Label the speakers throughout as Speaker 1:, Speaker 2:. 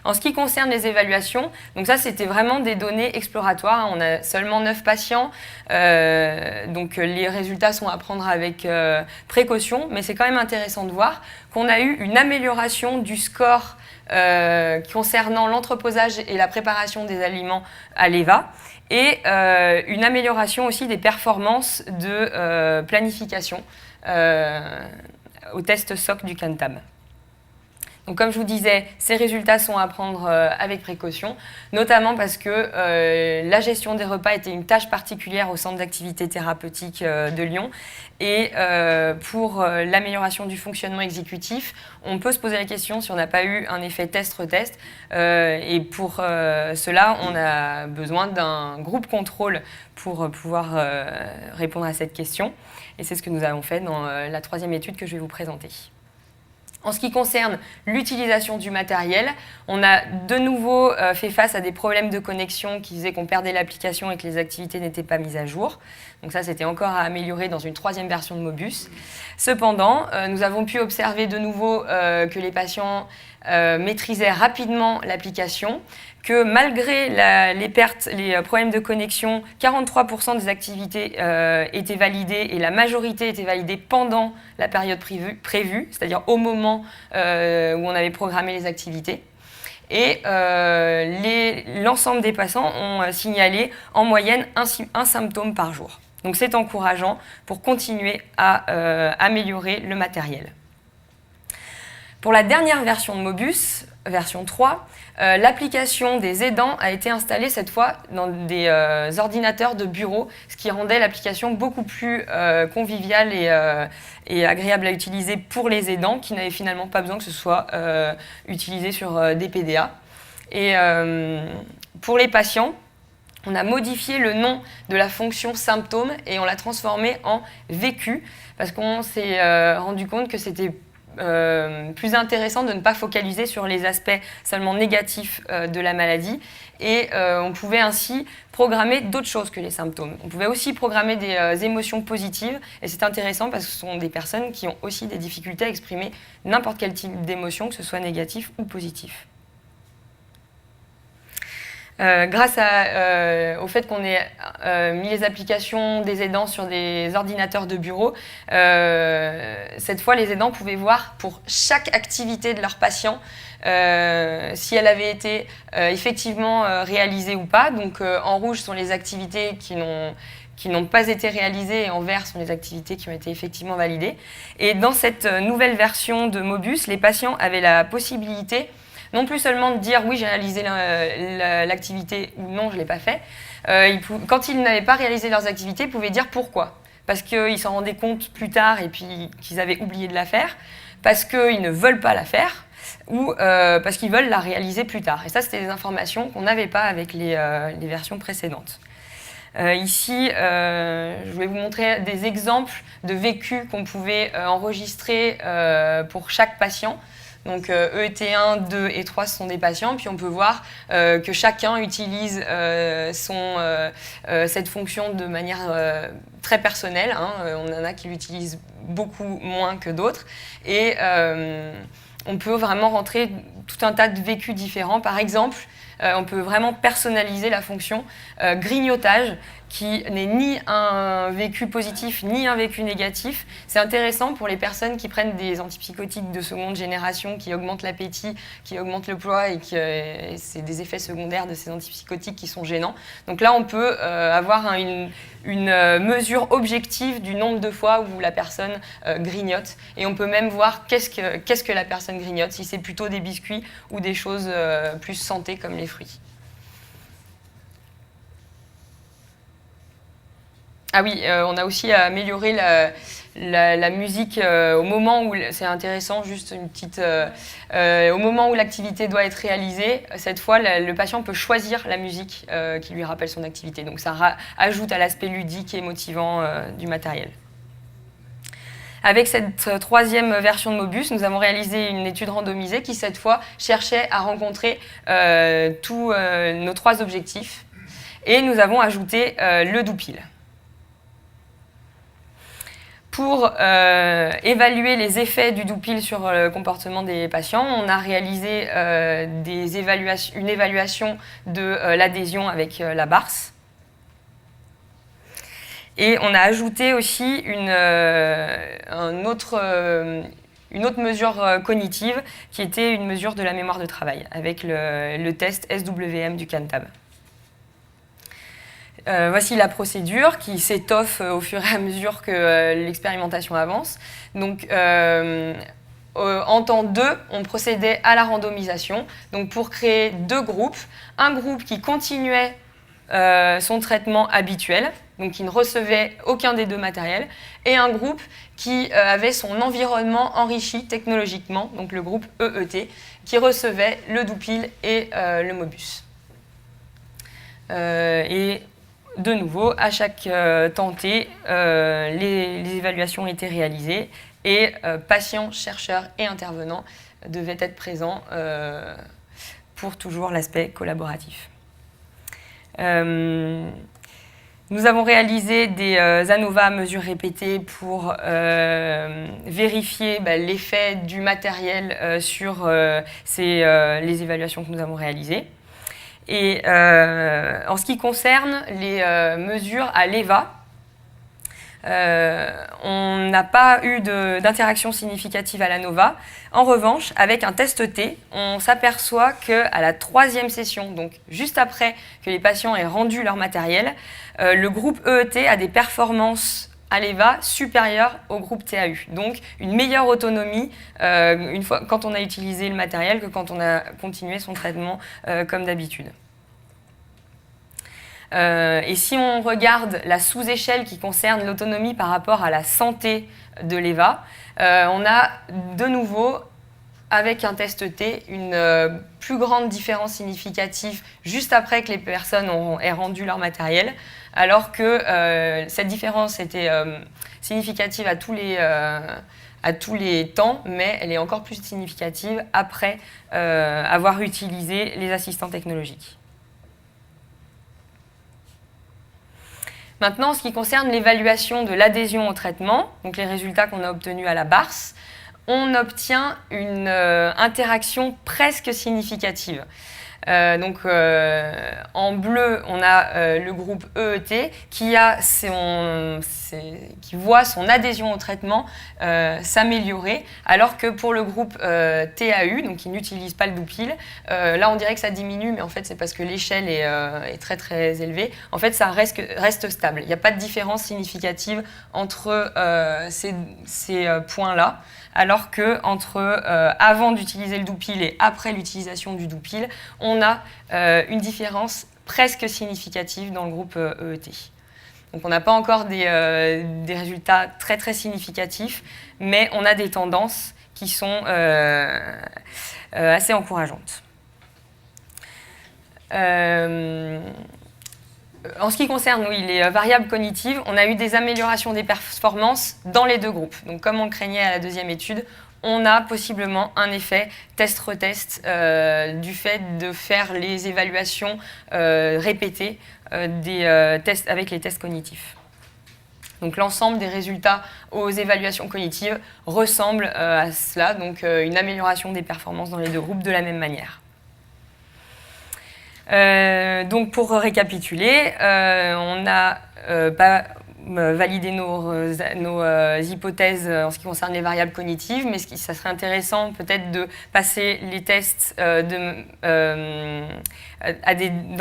Speaker 1: En ce qui concerne les évaluations, donc ça c'était vraiment des données exploratoires. On a seulement 9 patients, donc les résultats sont à prendre avec précaution, mais c'est quand même intéressant de voir qu'on a eu une amélioration du score concernant l'entreposage et la préparation des aliments à l'EVA et une amélioration aussi des performances de planification au test SOC du CANTAB. Donc, comme je vous disais, ces résultats sont à prendre avec précaution, notamment parce que la gestion des repas était une tâche particulière au centre d'activité thérapeutique de Lyon. Et pour l'amélioration du fonctionnement exécutif, on peut se poser la question si on n'a pas eu un effet test-retest. Et pour cela, on a besoin d'un groupe contrôle pour pouvoir répondre à cette question. Et c'est ce que nous avons fait dans la troisième étude que je vais vous présenter. En ce qui concerne l'utilisation du matériel, on a de nouveau fait face à des problèmes de connexion qui faisaient qu'on perdait l'application et que les activités n'étaient pas mises à jour. Donc ça, c'était encore à améliorer dans une troisième version de Mobus. Cependant, nous avons pu observer de nouveau que les patients maîtrisaient rapidement l'application, que malgré les pertes, les problèmes de connexion, 43% des activités étaient validées et la majorité était validée pendant la période prévue, c'est-à-dire au moment où on avait programmé les activités. Et l'ensemble des patients ont signalé en moyenne un symptôme par jour. Donc c'est encourageant pour continuer à améliorer le matériel. Pour la dernière version de Mobus, version 3, l'application des aidants a été installée cette fois dans des ordinateurs de bureau, ce qui rendait l'application beaucoup plus conviviale et agréable à utiliser pour les aidants qui n'avaient finalement pas besoin que ce soit utilisé sur des PDA. Et pour les patients, on a modifié le nom de la fonction symptôme et on l'a transformé en vécu parce qu'on s'est rendu compte que c'était plus intéressant de ne pas focaliser sur les aspects seulement négatifs de la maladie et on pouvait ainsi programmer d'autres choses que les symptômes. On pouvait aussi programmer des émotions positives et c'est intéressant parce que ce sont des personnes qui ont aussi des difficultés à exprimer n'importe quel type d'émotion, que ce soit négatif ou positif. Grâce au fait qu'on ait mis les applications des aidants sur des ordinateurs de bureau, cette fois les aidants pouvaient voir pour chaque activité de leur patient si elle avait été effectivement réalisée ou pas. Donc en rouge sont les activités qui n'ont pas été réalisées et en vert sont les activités qui ont été effectivement validées. Et dans cette nouvelle version de Mobus, les patients avaient la possibilité non plus seulement de dire oui j'ai réalisé l'activité ou non je ne l'ai pas fait. Quand ils n'avaient pas réalisé leurs activités, ils pouvaient dire pourquoi. Parce qu'ils s'en rendaient compte plus tard et puis qu'ils avaient oublié de la faire, parce qu'ils ne veulent pas la faire ou parce qu'ils veulent la réaliser plus tard. Et ça c'était des informations qu'on n'avait pas avec les versions précédentes. Ici, je vais vous montrer des exemples de vécus qu'on pouvait enregistrer pour chaque patient. Donc EET1, 2 et 3, ce sont des patients. Puis on peut voir que chacun utilise cette fonction de manière très personnelle. On en a qui l'utilisent beaucoup moins que d'autres. Et on peut vraiment rentrer tout un tas de vécus différents. Par exemple, on peut vraiment personnaliser la fonction grignotage, qui n'est ni un vécu positif ni un vécu négatif. C'est intéressant pour les personnes qui prennent des antipsychotiques de seconde génération qui augmentent l'appétit, qui augmentent le poids et c'est des effets secondaires de ces antipsychotiques qui sont gênants. Donc là, on peut avoir une mesure objective du nombre de fois où la personne grignote. Et on peut même voir qu'est-ce que la personne grignote, si c'est plutôt des biscuits ou des choses plus santé comme les fruits. Ah oui, on a aussi amélioré la musique au moment où, c'est intéressant, juste une petite, au moment où l'activité doit être réalisée, cette fois le patient peut choisir la musique qui lui rappelle son activité. Donc ça ajoute à l'aspect ludique et motivant du matériel. Avec cette troisième version de Mobus, nous avons réalisé une étude randomisée qui, cette fois, cherchait à rencontrer tous nos 3 objectifs. Et nous avons ajouté le doupil. pour évaluer les effets du Doupil sur le comportement des patients, on a réalisé une évaluation de l'adhésion avec la BARS. Et on a ajouté aussi une autre mesure cognitive qui était une mesure de la mémoire de travail avec le test SWM du CANTAB. Voici la procédure qui s'étoffe au fur et à mesure que l'expérimentation avance. Donc, en temps 2, on procédait à la randomisation donc pour créer 2 groupes. Un groupe qui continuait son traitement habituel, donc qui ne recevait aucun des 2 matériels, et un groupe qui avait son environnement enrichi technologiquement, donc le groupe EET, qui recevait le Doupil et le Mobus. Et de nouveau, à chaque tenté, les évaluations étaient réalisées et patients, chercheurs et intervenants devaient être présents pour toujours l'aspect collaboratif. Nous avons réalisé des ANOVA à mesure répétée pour vérifier l'effet du matériel sur les évaluations que nous avons réalisées. Et en ce qui concerne les mesures à l'EVA, on n'a pas eu d'interaction significative à l'ANOVA. En revanche, avec un test T, on s'aperçoit qu'à la 3e session, donc juste après que les patients aient rendu leur matériel, le groupe EET a des performances à l'EVA supérieures au groupe TAU. Donc une meilleure autonomie quand on a utilisé le matériel que quand on a continué son traitement comme d'habitude. Et si on regarde la sous-échelle qui concerne l'autonomie par rapport à la santé de l'EVA, on a de nouveau, avec un test T, une plus grande différence significative juste après que les personnes aient rendu leur matériel, alors que cette différence était significative à tous les temps, mais elle est encore plus significative après avoir utilisé les assistants technologiques. Maintenant, en ce qui concerne l'évaluation de l'adhésion au traitement, donc les résultats qu'on a obtenus à la BARS, on obtient une interaction presque significative. En bleu, on a le groupe EET qui voit son adhésion au traitement s'améliorer, alors que pour le groupe TAU, donc qui n'utilise pas le Doupil, là on dirait que ça diminue, mais en fait c'est parce que l'échelle est très très élevée. En fait, ça reste stable. Il n'y a pas de différence significative entre ces points-là, alors que avant d'utiliser le Doupil et après l'utilisation du Doupil, on a une différence presque significative dans le groupe EET. Donc on n'a pas encore des résultats très très significatifs, mais on a des tendances qui sont assez encourageantes. En ce qui concerne les variables cognitives, on a eu des améliorations des performances dans les 2 groupes. Donc comme on le craignait à la 2e étude, on a possiblement un effet test-retest du fait de faire les évaluations répétées des tests avec les tests cognitifs. Donc l'ensemble des résultats aux évaluations cognitives ressemble à cela, donc une amélioration des performances dans les 2 groupes de la même manière. Donc pour récapituler, on n'a pas validé nos hypothèses en ce qui concerne les variables cognitives, mais ça serait intéressant peut-être de passer les tests dans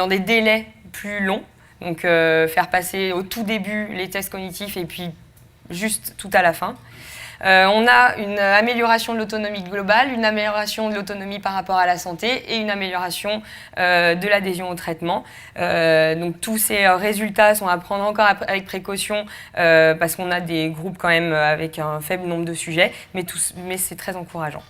Speaker 1: des délais plus longs, donc faire passer au tout début les tests cognitifs et puis juste tout à la fin. On a une amélioration de l'autonomie globale, une amélioration de l'autonomie par rapport à la santé et une amélioration de l'adhésion au traitement. Donc tous ces résultats sont à prendre encore avec précaution parce qu'on a des groupes quand même avec un faible nombre de sujets, mais c'est très encourageant.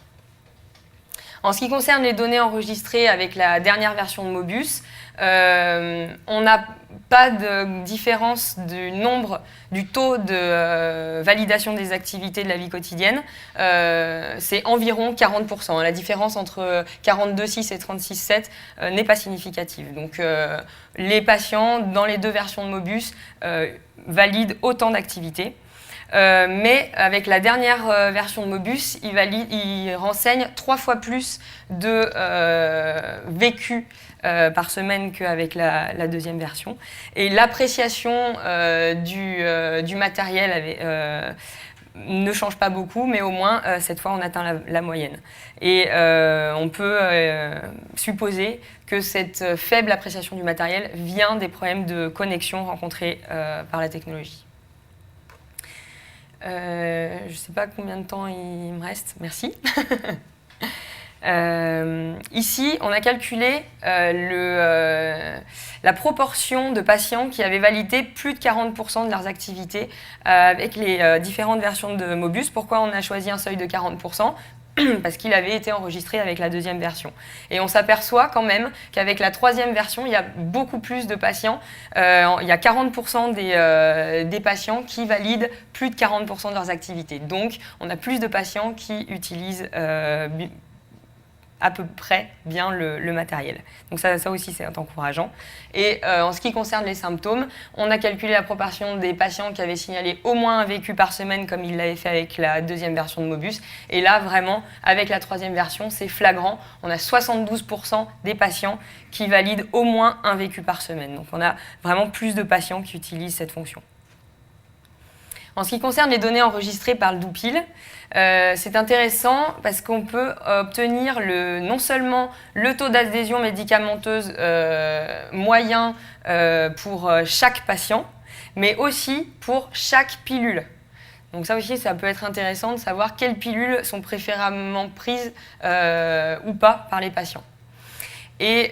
Speaker 1: En ce qui concerne les données enregistrées avec la dernière version de Mobus, on n'a pas de différence du taux de validation des activités de la vie quotidienne. C'est environ 40%. La différence entre 42,6 et 36,7 n'est pas significative. Donc les patients, dans les 2 versions de Mobus, valident autant d'activités. mais avec la dernière version de Mobus, il renseigne 3 fois plus de vécu par semaine qu'avec la deuxième version. Et l'appréciation du matériel ne change pas beaucoup, mais au moins, cette fois, on atteint la moyenne. Et on peut supposer que cette faible appréciation du matériel vient des problèmes de connexion rencontrés par la technologie. Je ne sais pas combien de temps il me reste. Merci. Ici, on a calculé la proportion de patients qui avaient validé plus de 40% de leurs activités avec les différentes versions de Mobus. Pourquoi on a choisi un seuil de 40%? Parce qu'il avait été enregistré avec la deuxième version. Et on s'aperçoit quand même qu'avec la troisième version, il y a beaucoup plus de patients. Il y a 40% des patients qui valident plus de 40% de leurs activités. Donc, on a plus de patients qui utilisent à peu près bien le matériel. Donc ça aussi, c'est encourageant. Et en ce qui concerne les symptômes, on a calculé la proportion des patients qui avaient signalé au moins un vécu par semaine, comme ils l'avaient fait avec la deuxième version de Mobus. Et là, vraiment, avec la troisième version, c'est flagrant. On a 72% des patients qui valident au moins un vécu par semaine. Donc on a vraiment plus de patients qui utilisent cette fonction. En ce qui concerne les données enregistrées par le Doupil, c'est intéressant parce qu'on peut obtenir non seulement le taux d'adhésion médicamenteuse moyen pour chaque patient, mais aussi pour chaque pilule. Donc ça aussi, ça peut être intéressant de savoir quelles pilules sont préférablement prises ou pas par les patients. Et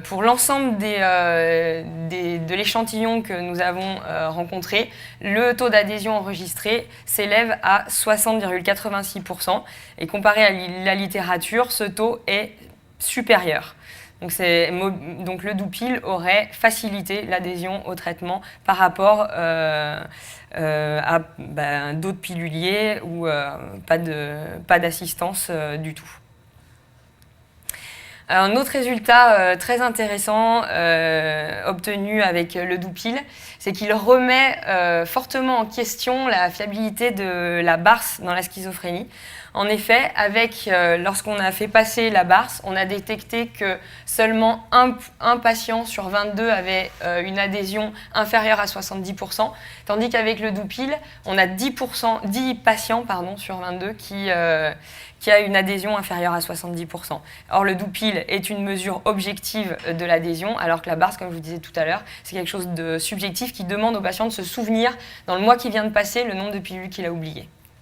Speaker 1: pour l'ensemble de l'échantillon que nous avons rencontré, le taux d'adhésion enregistré s'élève à 60,86%. Et comparé à la littérature, ce taux est supérieur. Donc le Doupil aurait facilité l'adhésion au traitement par rapport à d'autres piluliers ou pas d'assistance du tout. Un autre résultat très intéressant obtenu avec le Doupil, c'est qu'il remet fortement en question la fiabilité de la BARS dans la schizophrénie. En effet, lorsqu'on a fait passer la BARS, on a détecté que seulement un patient sur 22 avait une adhésion inférieure à 70%, tandis qu'avec le Doupil, on a 10 patients sur 22 qui a une adhésion inférieure à 70%. Or, le Doupil est une mesure objective de l'adhésion, alors que la BARS, comme je vous disais tout à l'heure, c'est quelque chose de subjectif qui demande au patient de se souvenir, dans le mois qui vient de passer, le nombre de pilules qu'il a oubliées.